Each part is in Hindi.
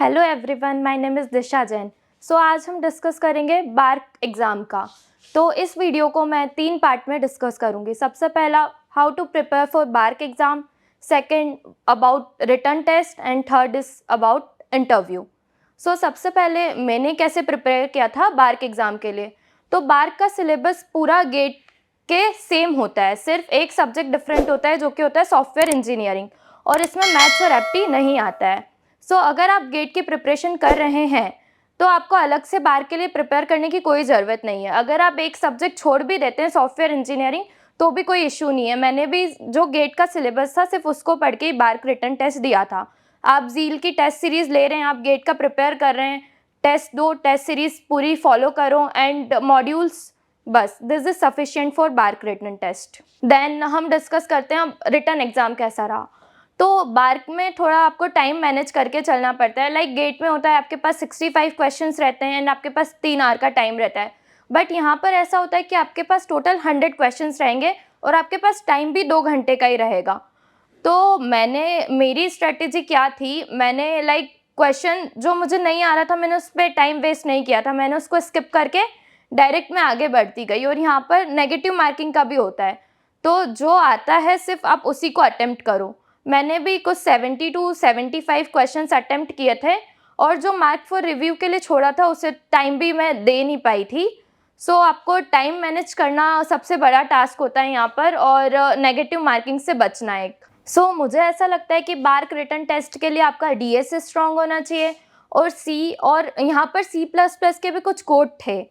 Hello everyone, my name is Disha Jain. आज हम डिस्कस करेंगे बार्क एग्ज़ाम का। तो इस वीडियो को मैं 3 पार्ट में डिस्कस करूँगी। सबसे पहला how to prepare for BARC exam, second about written test and third is about interview. सबसे पहले मैंने कैसे प्रिपेयर किया था बार्क एग्ज़ाम के लिए। तो बार्क का सिलेबस पूरा गेट के सेम होता है, सिर्फ एक सब्जेक्ट डिफरेंट होता है जो कि होता है सॉफ्टवेयर इंजीनियरिंग, और इसमें मैथ्स और एप्टी नहीं आता है। अगर आप गेट की प्रिपरेशन कर रहे हैं तो आपको अलग से बार के लिए प्रिपेयर करने की कोई ज़रूरत नहीं है। अगर आप एक सब्जेक्ट छोड़ भी देते हैं सॉफ्टवेयर इंजीनियरिंग तो भी कोई इशू नहीं है। मैंने भी जो गेट का सिलेबस था सिर्फ उसको पढ़ के ही बार्क रिटन टेस्ट दिया था। आप ज़ील की टेस्ट सीरीज़ ले रहे हैं, आप गेट का प्रिपेयर कर रहे हैं, टेस्ट दो, टेस्ट सीरीज़ पूरी फॉलो करो एंड मॉड्यूल्स, बस this is sufficient for BARC written test. Then हम डिस्कस करते हैं रिटन एग्ज़ाम कैसा रहा। तो बार्क में थोड़ा आपको टाइम मैनेज करके चलना पड़ता है। लाइक गेट में होता है आपके पास 65 क्वेश्चंस रहते हैं एंड आपके पास 3 आवर का टाइम रहता है, बट यहाँ पर ऐसा होता है कि आपके पास टोटल 100 क्वेश्चंस रहेंगे और आपके पास टाइम भी 2 घंटे का ही रहेगा। तो मेरी स्ट्रेटेजी क्या थी, मैंने लाइक क्वेश्चन जो मुझे नहीं आ रहा था मैंने उस पर टाइम वेस्ट नहीं किया था, मैंने उसको स्किप करके डायरेक्ट मैं आगे बढ़ती गई। और यहाँ पर नेगेटिव मार्किंग का भी होता है, तो जो आता है सिर्फ आप उसी को अटेम्प्ट करो। मैंने भी कुछ 70 to 75 क्वेश्चंस अटेम्प्ट किए थे और जो मार्क फॉर रिव्यू के लिए छोड़ा था उसे टाइम भी मैं दे नहीं पाई थी। आपको टाइम मैनेज करना सबसे बड़ा टास्क होता है यहाँ पर, और नेगेटिव मार्किंग से बचना एक। मुझे ऐसा लगता है कि बार्क रिटन टेस्ट के लिए आपका डीएस स्ट्रांग होना चाहिए और यहाँ पर C++ के भी कुछ कोड थे।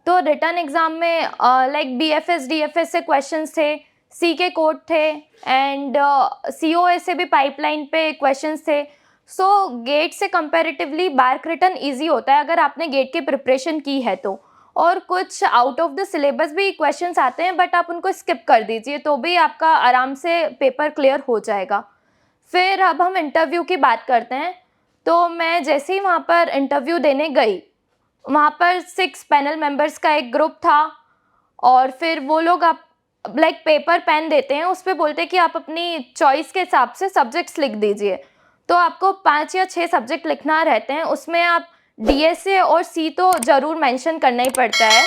तो रिटन एग्ज़ाम में लाइक BFS DFS से क्वेश्चंस थे, सी के कोड थे एंड COA से भी पाइपलाइन पे क्वेश्चंस थे। गेट से कंपैरेटिवली बार्क रिटन इजी होता है अगर आपने गेट की प्रिपरेशन की है तो। और कुछ आउट ऑफ द सिलेबस भी क्वेश्चंस आते हैं बट आप उनको स्किप कर दीजिए तो भी आपका आराम से पेपर क्लियर हो जाएगा। फिर अब हम इंटरव्यू की बात करते हैं। तो मैं जैसे ही वहाँ पर इंटरव्यू देने गई, वहाँ पर 6 पैनल मेंबर्स का एक ग्रुप था और फिर वो लोग आप लाइक पेपर पेन देते हैं, उस पर बोलते हैं कि आप अपनी चॉइस के हिसाब से सब्जेक्ट्स लिख दीजिए। तो आपको 5 या 6 सब्जेक्ट लिखना रहते हैं, उसमें आप DSA और C तो ज़रूर मेंशन करना ही पड़ता है।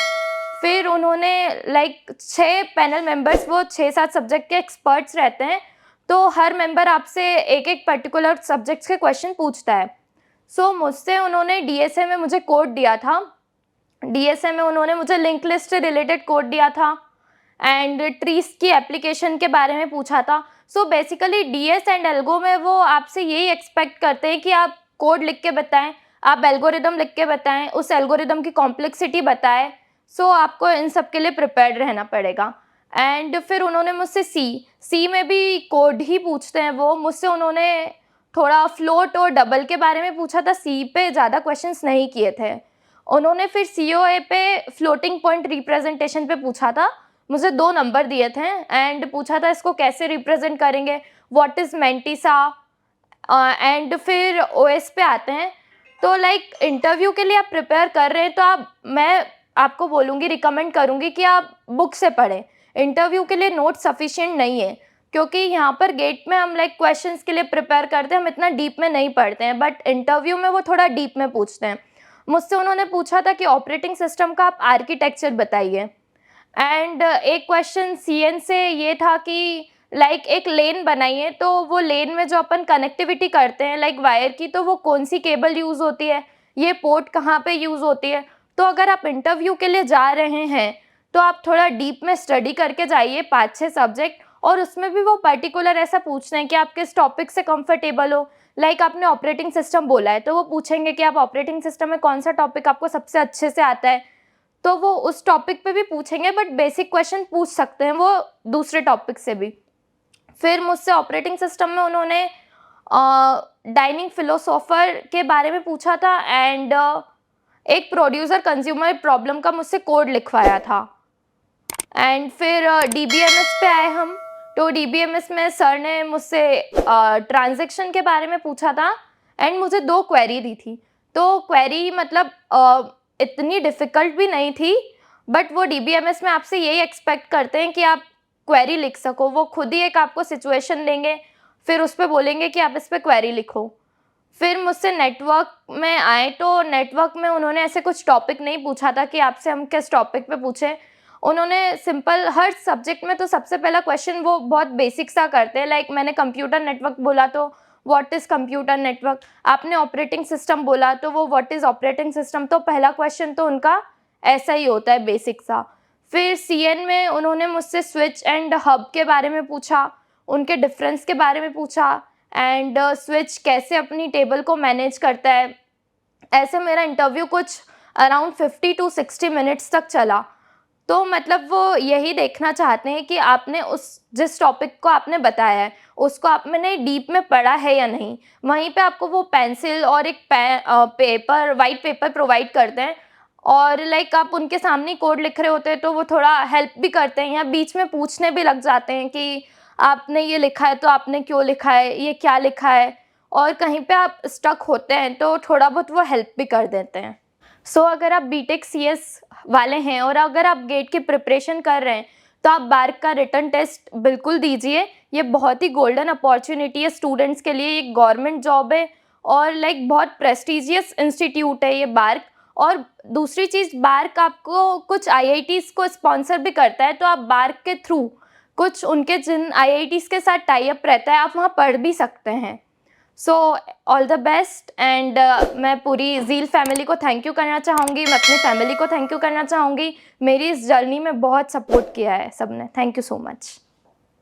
फिर उन्होंने लाइक 6 पैनल मेंबर्स, वो 6-7 सब्जेक्ट के एक्सपर्ट्स रहते हैं, तो हर मेंबर आपसे एक एक पर्टिकुलर सब्जेक्ट्स के क्वेश्चन पूछता है। मुझसे उन्होंने DSA में मुझे कोड दिया था, DSA में उन्होंने मुझे लिंक लिस्ट से रिलेटेड कोड दिया था एंड ट्रीज की एप्लीकेशन के बारे में पूछा था। बेसिकली DS एंड एल्गो में वो आपसे यही एक्सपेक्ट करते हैं कि आप कोड लिख के बताएं, आप एल्गोरिदम लिख के बताएं, उस एल्गोरिदम की कॉम्प्लेक्सिटी बताएं। आपको इन सब के लिए प्रिपेयर्ड रहना पड़ेगा। एंड फिर उन्होंने मुझसे सी में भी कोड ही पूछते हैं वो, मुझसे उन्होंने थोड़ा फ्लोट और डबल के बारे में पूछा था, सी पे ज़्यादा क्वेश्चंस नहीं किए थे। उन्होंने फिर COA पे फ्लोटिंग पॉइंट रिप्रेजेंटेशन पे पूछा था, मुझे 2 नंबर दिए थे एंड पूछा था इसको कैसे रिप्रेजेंट करेंगे, व्हाट इज़ मेंटिसा। एंड फिर OS पे आते हैं। तो लाइक इंटरव्यू के लिए आप प्रिपेयर कर रहे हैं तो मैं आपको बोलूँगी, रिकमेंड करूँगी कि आप बुक से पढ़ें। इंटरव्यू के लिए नोट सफिशिएंट नहीं है, क्योंकि यहाँ पर गेट में हम लाइक क्वेश्चंस के लिए प्रिपेयर करते हैं, हम इतना डीप में नहीं पढ़ते हैं, बट इंटरव्यू में वो थोड़ा डीप में पूछते हैं। मुझसे उन्होंने पूछा था कि ऑपरेटिंग सिस्टम का आप आर्किटेक्चर बताइए एंड एक क्वेश्चन CN से ये था कि लाइक एक लेन बनाइए, तो वो लेन में जो अपन कनेक्टिविटी करते हैं लाइक वायर की, तो वो कौन सी केबल यूज़ होती है, ये पोर्ट कहाँ पे यूज़ होती है। तो अगर आप इंटरव्यू के लिए जा रहे हैं तो आप थोड़ा डीप में स्टडी करके जाइए 5-6 सब्जेक्ट, और उसमें भी वो पर्टिकुलर ऐसा पूछते हैं कि आप किस टॉपिक से कंफर्टेबल हो। लाइक आपने ऑपरेटिंग सिस्टम बोला है तो वो पूछेंगे कि आप ऑपरेटिंग सिस्टम में कौन सा टॉपिक आपको सबसे अच्छे से आता है, तो वो उस टॉपिक पे भी पूछेंगे, बट बेसिक क्वेश्चन पूछ सकते हैं वो दूसरे टॉपिक से भी। फिर मुझसे ऑपरेटिंग सिस्टम में उन्होंने डाइनिंग फिलोसोफर के बारे में पूछा था एंड एक प्रोड्यूसर कंज्यूमर प्रॉब्लम का मुझसे कोड लिखवाया था। एंड फिर DBMS पे आए हम। तो DBMS में सर ने मुझसे ट्रांजैक्शन के बारे में पूछा था एंड मुझे 2 क्वेरी दी थी। तो क्वेरी मतलब इतनी डिफ़िकल्ट भी नहीं थी, बट वो DBMS में आपसे यही एक्सपेक्ट करते हैं कि आप क्वेरी लिख सको। वो खुद ही एक आपको सिचुएशन देंगे, फिर उस पे बोलेंगे कि आप इस पे क्वेरी लिखो। फिर मुझसे नेटवर्क में आए, तो नेटवर्क में उन्होंने ऐसे कुछ टॉपिक नहीं पूछा था कि आपसे हम किस टॉपिक पे पूछें। उन्होंने सिंपल हर सब्जेक्ट में तो सबसे पहला क्वेश्चन वो बहुत बेसिक सा करते हैं, लाइक मैंने कंप्यूटर नेटवर्क बोला तो व्हाट इज़ कंप्यूटर नेटवर्क, आपने ऑपरेटिंग सिस्टम बोला तो वो व्हाट इज़ ऑपरेटिंग सिस्टम। तो पहला क्वेश्चन तो उनका ऐसा ही होता है, बेसिक सा। फिर सीएन में उन्होंने मुझसे स्विच एंड हब के बारे में पूछा, उनके डिफरेंस के बारे में पूछा, एंड स्विच कैसे अपनी टेबल को मैनेज करता है। ऐसे मेरा इंटरव्यू कुछ अराउंड 50 टू 60 मिनट्स तक चला। तो मतलब वो यही देखना चाहते हैं कि आपने उस जिस टॉपिक को आपने बताया है, उसको आपने डीप में पढ़ा है या नहीं। वहीं पे आपको वो पेंसिल और एक पेपर, वाइट पेपर प्रोवाइड करते हैं, और लाइक आप उनके सामने कोड लिख रहे होते हैं, तो वो थोड़ा हेल्प भी करते हैं, या बीच में पूछने भी लग जाते हैं कि आपने ये लिखा है तो आपने क्यों लिखा है, ये क्या लिखा है। और कहीं पे आप स्टक होते हैं तो थोड़ा बहुत वो हेल्प भी कर देते हैं। सो अगर आप बीटेक सीएस वाले हैं और अगर आप गेट की प्रिपरेशन कर रहे हैं, तो आप बार्क का रिटन टेस्ट बिल्कुल दीजिए। ये बहुत ही गोल्डन अपॉर्चुनिटी है स्टूडेंट्स के लिए, ये गवर्नमेंट जॉब है और लाइक बहुत प्रेस्टिजियस इंस्टीट्यूट है ये बार्क। और दूसरी चीज़, बार्क आपको कुछ आईआईटीज़ को स्पॉन्सर भी करता है, तो आप बार्क के थ्रू कुछ उनके जिन आईआईटीज़ के साथ टाई अप रहता है, आप वहाँ पढ़ भी सकते हैं। So all the best. And मैं पूरी ज़ील फैमिली को थैंक यू करना चाहूँगी, मैं अपनी फैमिली को थैंक यू करना चाहूँगी। मेरी इस जर्नी में बहुत सपोर्ट किया है सबने। Thank you so much.